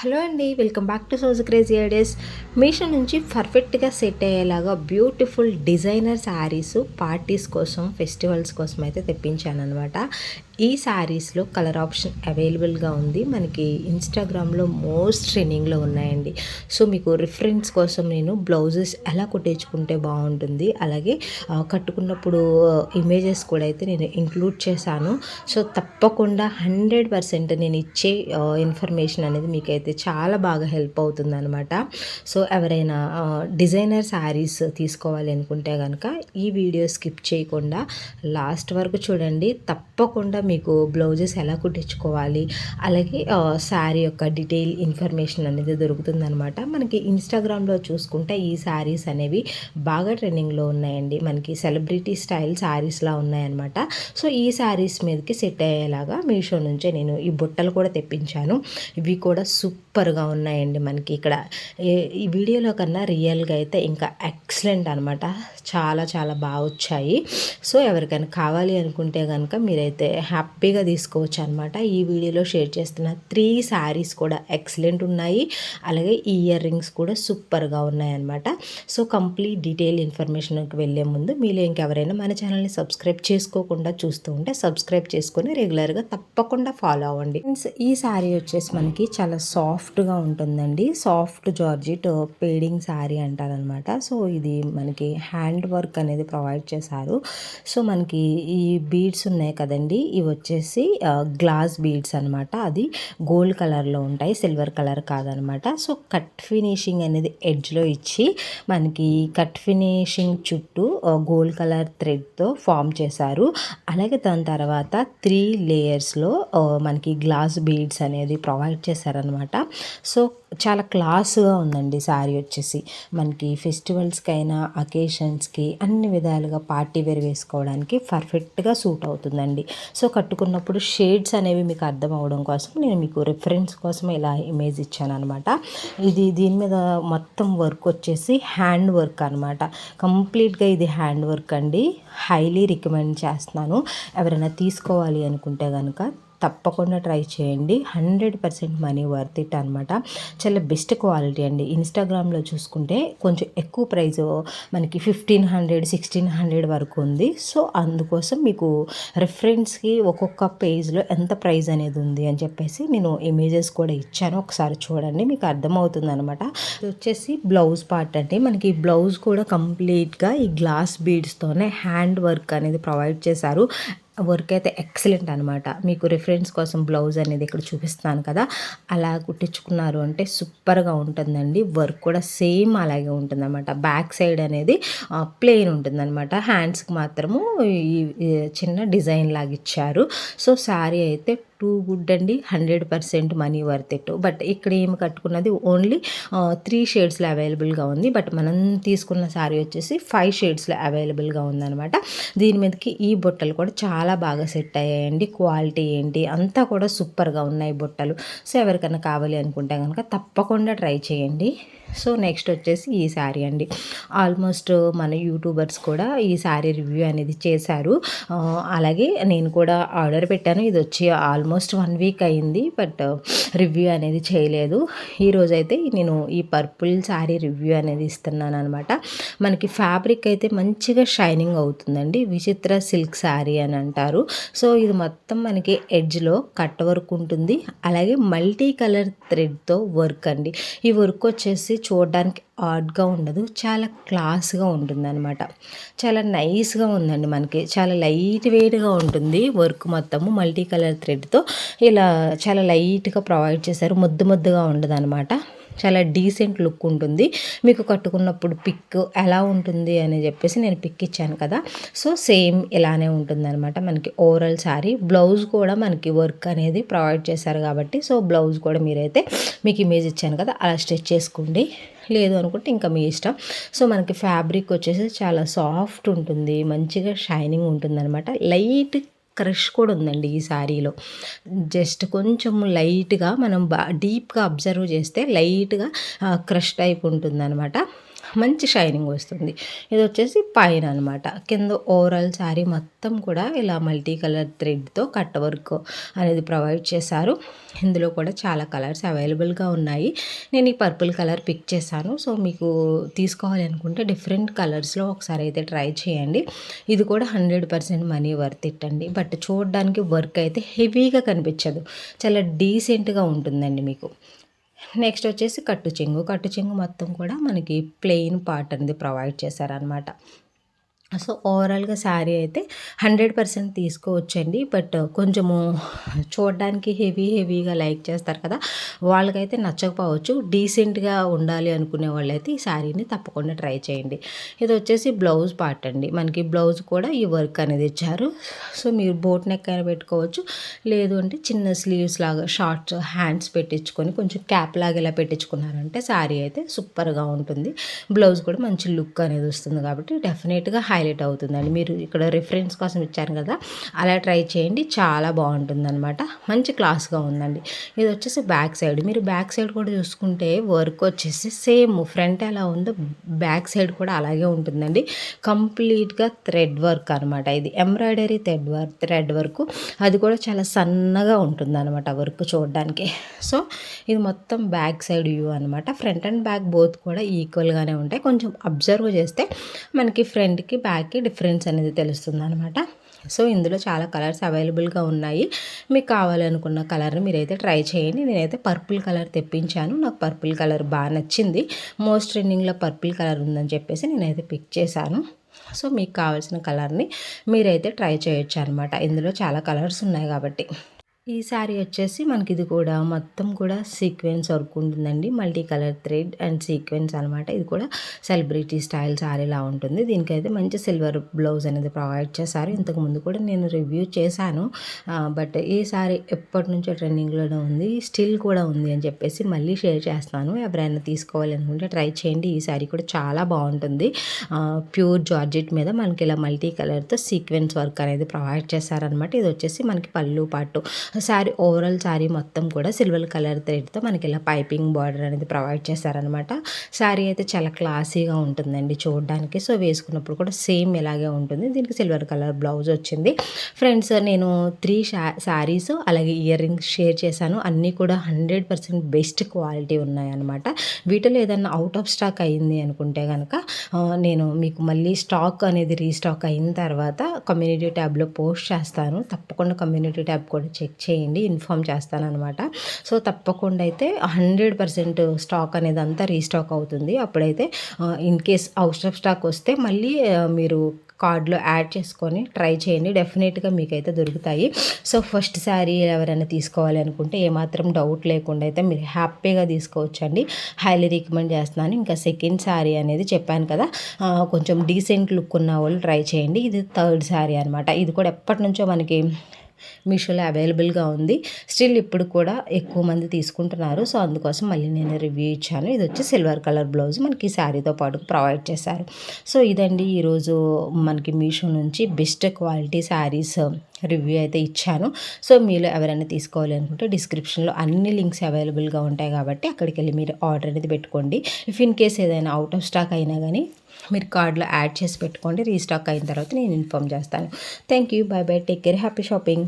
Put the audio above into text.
Hello అండి, welcome back to సోజ్ crazy ideas. Meesho నుంచి పర్ఫెక్ట్గా సెట్ అయ్యేలాగా బ్యూటిఫుల్ డిజైనర్ శారీస్ పార్టీస్ కోసం, ఫెస్టివల్స్ కోసం అయితే తెప్పించాను అనమాట. ఈ శారీస్లో కలర్ ఆప్షన్ అవైలబుల్గా ఉంది. మనకి ఇన్స్టాగ్రామ్లో మోస్ట్ ట్రెండింగ్లో ఉన్నాయండి. సో మీకు రిఫరెన్స్ కోసం నేను బ్లౌజెస్ ఎలా కుట్టించుకుంటే బాగుంటుంది, అలాగే కట్టుకున్నప్పుడు ఇమేజెస్ కూడా అయితే నేను ఇంక్లూడ్ చేశాను. సో తప్పకుండా 100% నేను ఇచ్చే ఇన్ఫర్మేషన్ అనేది మీకైతే చాలా బాగా హెల్ప్ అవుతుందన్నమాట. సో ఎవరైనా డిజైనర్ శారీస్ తీసుకోవాలి అనుకుంటే కనుక ఈ వీడియో స్కిప్ చేయకుండా లాస్ట్ వరకు చూడండి. తప్పకుండా మీకు బ్లౌజెస్ ఎలా కుట్టించుకోవాలి, అలాగే శారీ యొక్క డీటెయిల్ ఇన్ఫర్మేషన్ అనేది దొరుకుతుందనమాట. మనకి ఇన్స్టాగ్రామ్లో చూసుకుంటే ఈ శారీస్ అనేవి బాగా ట్రెండింగ్లో ఉన్నాయండి. మనకి సెలబ్రిటీ స్టైల్ శారీస్లా ఉన్నాయన్నమాట. సో ఈ శారీస్ మీదకి సెట్ అయ్యేలాగా మీషో నుంచే నేను ఈ బుట్టలు కూడా తెప్పించాను. ఇవి కూడా సూపర్గా ఉన్నాయండి. మనకి ఇక్కడ ఈ వీడియోలో కన్నా రియల్గా అయితే ఇంకా ఎక్సలెంట్ అనమాట. చాలా చాలా బాగా వచ్చాయి. సో ఎవరికైనా కావాలి అనుకుంటే కనుక మీరైతే హ్యాపీగా తీసుకోవచ్చు అనమాట. ఈ వీడియోలో షేర్ చేస్తున్న 3 శారీస్ కూడా ఎక్సలెంట్ ఉన్నాయి. అలాగే ఈ ఇయర్ రింగ్స్ కూడా సూపర్గా ఉన్నాయన్నమాట. సో కంప్లీట్ డీటెయిల్ ఇన్ఫర్మేషన్కి వెళ్ళే ముందు మీలో ఇంకెవరైనా మన ఛానల్ని సబ్స్క్రైబ్ చేసుకోకుండా చూస్తూ ఉంటే సబ్స్క్రైబ్ చేసుకొని రెగ్యులర్గా తప్పకుండా ఫాలో అవ్వండి. ఈ శారీ వచ్చేసి మనకి చాలా సాఫ్ట్గా ఉంటుందండి. సాఫ్ట్ జార్జిట్ పేడింగ్ శారీ అంటారనమాట. సో ఇది మనకి హ్యాండ్ వర్క్ అనేది ప్రొవైడ్ చేశారు. సో మనకి ఈ బీడ్స్ ఉన్నాయి కదండి, ఇవి వచ్చేసి గ్లాస్ బీడ్స్ అనమాట. అది గోల్డ్ కలర్లో ఉంటాయి, సిల్వర్ కలర్ కాదనమాట. సో కట్ ఫినిషింగ్ అనేది ఎడ్జ్లో ఇచ్చి మనకి కట్ ఫినిషింగ్ చుట్టూ గోల్డ్ కలర్ థ్రెడ్తో ఫామ్ చేశారు. అలాగే దాని తర్వాత 3 లేయర్స్లో మనకి గ్లాస్ బీడ్స్ అనేది ప్రొవైడ్ చేశారనమాట. సో చాలా క్లాస్గా ఉందండి శారీ వచ్చేసి. మనకి ఫెస్టివల్స్కైనా అకేషన్స్కి అన్ని విధాలుగా పార్టీ వేర్ వేసుకోవడానికి పర్ఫెక్ట్గా సూట్ అవుతుందండి. సో కట్టుకున్నప్పుడు షేడ్స్ అనేవి మీకు అర్థం అవ్వడం కోసం నేను మీకు రిఫరెన్స్ కోసం ఇలా ఇమేజ్ ఇచ్చాను అనమాట. దీని మీద మొత్తం వర్క్ వచ్చేసి హ్యాండ్ వర్క్ అనమాట. కంప్లీట్గా ఇది హ్యాండ్ వర్క్ అండి. హైలీ రికమెండ్ చేస్తున్నాను. ఎవరైనా తీసుకోవాలి అనుకుంటే కనుక తప్పకుండా ట్రై చేయండి. 100% మనీ వర్త్ ఇట్ అనమాట. చాలా బెస్ట్ క్వాలిటీ అండి. ఇన్స్టాగ్రామ్లో చూసుకుంటే కొంచెం ఎక్కువ ప్రైస్ మనకి 1500, 1600 వరకు ఉంది. సో అందుకోసం మీకు రిఫరెన్స్కి ఒక్కొక్క పేజ్లో ఎంత ప్రైస్ అనేది ఉంది అని చెప్పేసి నేను ఇమేజెస్ కూడా ఇచ్చాను. ఒకసారి చూడండి, మీకు అర్థమవుతుంది అనమాట. ఇది వచ్చేసి బ్లౌజ్ పార్ట్ అండి. మనకి బ్లౌజ్ కూడా కంప్లీట్గా ఈ గ్లాస్ బీడ్స్తోనే హ్యాండ్ వర్క్ అనేది ప్రొవైడ్ చేశారు. వర్క్ అయితే ఎక్సలెంట్ అనమాట. మీకు రిఫరెన్స్ కోసం బ్లౌజ్ అనేది ఇక్కడ చూపిస్తాను కదా, అలా కుట్టించుకున్నారు అంటే సూపర్గా ఉంటుందండి. వర్క్ కూడా సేమ్ అలాగే ఉంటుందన్నమాట. బ్యాక్ సైడ్ అనేది ప్లెయిన్ ఉంటుందన్నమాట. హ్యాండ్స్కి మాత్రము ఈ చిన్న డిజైన్ లాగా ఇచ్చారు. సో శారీ అయితే టూ గుడ్ అండి. 100% మనీ వర్త్ ఇట్. బట్ ఇక్కడ ఏమి కట్టుకున్నది ఓన్లీ 3 షేడ్స్లో అవైలబుల్గా ఉంది. బట్ మనం తీసుకున్న శారీ వచ్చేసి 5 షేడ్స్లో అవైలబుల్గా ఉందన్నమాట. దీని మీదకి ఈ బుట్టలు కూడా చాలా బాగా సెట్ అయ్యాయండి. క్వాలిటీ ఏంటి అంతా కూడా సూపర్గా ఉన్నాయి బుట్టలు. సో ఎవరికైనా కావాలి అనుకుంటే కనుక తప్పకుండా ట్రై చేయండి. సో నెక్స్ట్ వచ్చేసి ఈ శారీ అండి. ఆల్మోస్ట్ మన యూట్యూబర్స్ కూడా ఈ శారీ రివ్యూ అనేది చేశారు. అలాగే నేను కూడా ఆర్డర్ పెట్టాను. ఇది వచ్చి ఆల్మోస్ట్ 1 వీక్ అయింది, బట్ రివ్యూ అనేది చేయలేదు. ఈరోజైతే నేను ఈ పర్పుల్ శారీ రివ్యూ అనేది ఇస్తున్నాను అనమాట. మనకి ఫ్యాబ్రిక్ అయితే మంచిగా షైనింగ్ అవుతుందండి. విచిత్ర సిల్క్ శారీ అని అంటారు. సో ఇది మొత్తం మనకి ఎడ్జ్లో కట్ వర్క్ ఉంటుంది. అలాగే మల్టీ కలర్ థ్రెడ్తో వర్క్ అండి. ఈ వర్క్ వచ్చేసి చూడడానికి ఆడ్గా ఉండదు, చాలా క్లాస్గా ఉంటుందన్నమాట. చాలా నైస్గా ఉందండి. మనకి చాలా లైట్ వెయిట్గా ఉంటుంది. వర్క్ మొత్తము మల్టీ కలర్ థ్రెడ్తో ఇలా చాలా లైట్గా ప్రొవైడ్ చేశారు. ముద్దు ముద్దుగా ఉండదు అనమాట. చాలా డీసెంట్ లుక్ ఉంటుంది. మీకు కట్టుకున్నప్పుడు పిక్ ఎలా ఉంటుంది అని చెప్పేసి నేను పిక్ ఇచ్చాను కదా, సో సేమ్ ఇలానే ఉంటుందన్నమాట. మనకి ఓవరాల్ శారీ బ్లౌజ్ కూడా మనకి వర్క్ అనేది ప్రొవైడ్ చేశారు కాబట్టి, సో బ్లౌజ్ కూడా మీరైతే మీకు ఇమేజ్ ఇచ్చాను కదా అలా స్టిచ్ చేసుకోండి. లేదు అనుకుంటే ఇంకా మీ ఇష్టం. సో మనకి ఫ్యాబ్రిక్ వచ్చేసి చాలా సాఫ్ట్ ఉంటుంది, మంచిగా షైనింగ్ ఉంటుంది అనమాట. లైట్ క్రష్ కూడా ఉందండి ఈ శారీలో. జస్ట్ కొంచెం లైట్గా మనం డీప్గా అబ్జర్వ్ చేస్తే లైట్గా క్రష్ టైప్ ఉంటుందన్నమాట. మంచి షైనింగ్ వస్తుంది. ఇది వచ్చేసి పైన అనమాట. కింద ఓవరాల్ శారీ మొత్తం కూడా ఇలా మల్టీ కలర్ థ్రెడ్‌తో కట్ వర్క్ అనేది ప్రొవైడ్ చేశారు. ఇందులో కూడా చాలా కలర్స్ అవైలబుల్‌గా ఉన్నాయి. నేను ఈ పర్పుల్ కలర్ పిక్ చేశాను. సో, మీకు తీసుకోవాలి అనుకుంటే డిఫరెంట్ కలర్స్‌లో ఒకసారి అయితే ట్రై చేయండి. ఇది కూడా 100% మనీ వర్త్ ఇట్ అండి. బట్ చూడడానికి వర్క్ అయితే హెవీగా కనిపించదు. చాలా డీసెంట్‌గా ఉంటుందండి మీకు. నెక్స్ట్ వచ్చేసి కట్టు చెంగు. కట్టు చెంగు మొత్తం కూడా మనకి ప్లెయిన్ పార్ట్ అనేది ప్రొవైడ్ చేశారనమాట. సో, ఓవరాల్‌గా శారీ అయితే 100% తీసుకోవచ్చండి. బట్ కొంచెము చూడడానికి హెవీగా లైక్ చేస్తారు కదా! వాళ్ళకైతే నచ్చకపోవచ్చు. డీసెంట్‌గా ఉండాలి అనుకునే వాళ్ళైతే ఈ శారీని తప్పకుండా ట్రై చేయండి. ఇది వచ్చేసి బ్లౌజ్ పార్ట్ అండి. మనకి బ్లౌజ్ కూడా ఈ వర్క్ అనేది ఇచ్చారు. సో, మీరు బోట్ నెక్ అయినా పెట్టుకోవచ్చు. లేదు అంటే చిన్న స్లీవ్స్ లాగా షార్ట్స్ హ్యాండ్స్ పెట్టించుకొని కొంచెం క్యాప్ లాగా ఇలా పెట్టించుకున్నారంటే శారీ అయితే సూపర్‌గా ఉంటుంది. బ్లౌజ్ కూడా మంచి లుక్ అనేది వస్తుంది కాబట్టి డెఫినెట్‌గా హైలైట్ అవుతుందండి. మీరు ఇక్కడ రిఫరెన్స్ కోసం ఇచ్చారు కదా! అలా ట్రై చేయండి. చాలా బాగుంటుందనమాట. మంచి క్లాస్‌గా ఉందండి. ఇది వచ్చేసి బ్యాక్ సైడ్. మీరు బ్యాక్ సైడ్ కూడా చూసుకుంటే వర్క్ వచ్చేసి సేమ్ ఫ్రంట్ ఎలా ఉందో బ్యాక్ సైడ్ కూడా అలాగే ఉంటుందండి. కంప్లీట్‌గా థ్రెడ్ వర్క్ అనమాట. ఇది ఎంబ్రాయిడరీ థ్రెడ్ వర్క్. అది కూడా చాలా సన్నగా ఉంటుందన్నమాట వర్క్ చూడడానికి. సో, ఇది మొత్తం బ్యాక్ సైడ్ వ్యూ అనమాట. ఫ్రంట్ అండ్ బ్యాక్ బోత్ కూడా ఈక్వల్‌గానే ఉంటాయి. కొంచెం అబ్జర్వ్ చేస్తే మనకి ఫ్రంట్‌కి, బ్యాక్‌కి డిఫరెన్స్ అనేది తెలుస్తుందనమాట. సో, ఇందులో చాలా కలర్స్ అవైలబుల్‌గా ఉన్నాయి. మీకు కావాలనుకున్న కలర్‌ని మీరైతే ట్రై చేయండి. నేనైతే పర్పుల్ కలర్ తెప్పించాను. నాకు పర్పుల్ కలర్ నచ్చింది. మోస్ట్ ట్రెండింగ్‌లో పర్పుల్ కలర్ ఉందని చెప్పేసి నేనైతే పిక్ చేశాను. సో, మీకు కావాల్సిన కలర్‌ని మీరైతే ట్రై చేయొచ్చనమాట. ఇందులో చాలా కలర్స్ ఉన్నాయి కాబట్టి. ఈ శారీ వచ్చేసి మనకి ఇది కూడా మొత్తం కూడా సీక్వెన్స్ వర్క్ ఉంటుందండి. Multi colour thread and sequence అనమాట. ఇది కూడా సెలబ్రిటీ స్టైల్ శారీలా ఉంటుంది. దీనికైతే మంచి సిల్వర్ బ్లౌజ్ అనేది ప్రొవైడ్ చేశారు. ఇంతకుముందు కూడా నేను రివ్యూ చేశాను. బట్ ఈ శారీ ఎప్పటి నుంచో ట్రెండింగ్లోనే ఉంది. స్టిల్ కూడా ఉంది అని చెప్పేసి మళ్ళీ షేర్ చేస్తాను. ఎవరైనా తీసుకోవాలి అనుకుంటే ట్రై చేయండి. ఈ శారీ కూడా చాలా బాగుంటుంది. ప్యూర్ జార్జెట్ మీద మనకి ఇలా మల్టీ కలర్తో సీక్వెన్స్ వర్క్ అనేది ప్రొవైడ్ చేశారనమాట. ఇది వచ్చేసి మనకి పళ్ళు పాటు శారీ ఓవరాల్ శారీ మొత్తం కూడా సిల్వర్ కలర్ థ్రెడ్తో మనకి ఇలా పైపింగ్ బార్డర్ అనేది ప్రొవైడ్ చేశారనమాట. శారీ అయితే చాలా క్లాసీగా ఉంటుందండి చూడడానికి. సో, వేసుకున్నప్పుడు కూడా సేమ్ ఇలాగే ఉంటుంది. దీనికి సిల్వర్ కలర్ బ్లౌజ్ వచ్చింది. ఫ్రెండ్స్, నేను 3 శారీస్ అలాగే ఇయర్ రింగ్స్ షేర్ చేశాను. అన్నీ కూడా 100% బెస్ట్ క్వాలిటీ ఉన్నాయన్నమాట. వీటిలో ఏదన్నా అవుట్ ఆఫ్ స్టాక్ అయింది అనుకుంటే కనుక నేను మీకు మళ్ళీ స్టాక్ అనేది రీస్టాక్ అయిన తర్వాత కమ్యూనిటీ ట్యాబ్లో పోస్ట్ చేస్తాను. తప్పకుండా కమ్యూనిటీ ట్యాబ్ కూడా చెక్ చేయండి. ఇన్ఫామ్ చేస్తాననమాట. సో, తప్పకుండా అయితే 100% స్టాక్ అనేది అంతా రీస్టాక్ అవుతుంది. అప్పుడైతే in case out of stock వస్తే మళ్ళీ మీరు కార్డ్‌లో యాడ్ చేసుకొని ట్రై చేయండి. డెఫినెట్‌గా మీకైతే దొరుకుతాయి. సో, ఫస్ట్ శారీ ఎవరైనా తీసుకోవాలి అనుకుంటే ఏమాత్రం డౌట్ లేకుండా అయితే మీరు హ్యాపీగా తీసుకోవచ్చండి. హైలీ రికమెండ్ చేస్తున్నాను. ఇంకా సెకండ్ శారీ అనేది చెప్పాను కదా! కొంచెం డీసెంట్ లుక్ ఉన్న వాళ్ళు ట్రై చేయండి. ఇది థర్డ్ శారీ అనమాట. ఇది కూడా ఎప్పటినుంచో మనకి మీషోలో అవైలబుల్‌గా ఉంది. స్టిల్ ఇప్పుడు కూడా ఎక్కువ మంది తీసుకుంటున్నారు. సో, అందుకోసం మళ్ళీ నేను రివ్యూ ఇచ్చాను. ఇది వచ్చి సిల్వర్ కలర్ బ్లౌజ్ మనకి శారీతో పాటు ప్రొవైడ్ చేశారు. సో, ఇదండి ఈరోజు మనకి మీషో నుంచి బెస్ట్ క్వాలిటీ శారీస్ రివ్యూ అయితే ఇచ్చాను. సో, మీలో ఎవరైనా తీసుకోవాలి అనుకుంటే డిస్క్రిప్షన్‌లో అన్ని లింక్స్ అవైలబుల్‌గా ఉంటాయి కాబట్టి అక్కడికెళ్ళి మీరు ఆర్డర్ అనేది పెట్టుకోండి. ఇఫ్ ఇన్ కేస్ ఏదైనా అవుట్ ఆఫ్ స్టాక్ అయినా గానీ మీరు కార్డ్‌లో యాడ్ చేసి పెట్టుకోండి. రీస్టాక్ అయిన తర్వాత నేను ఇన్ఫార్మ్ చేస్తాను. Thank you. By by. Take care. Happy shopping.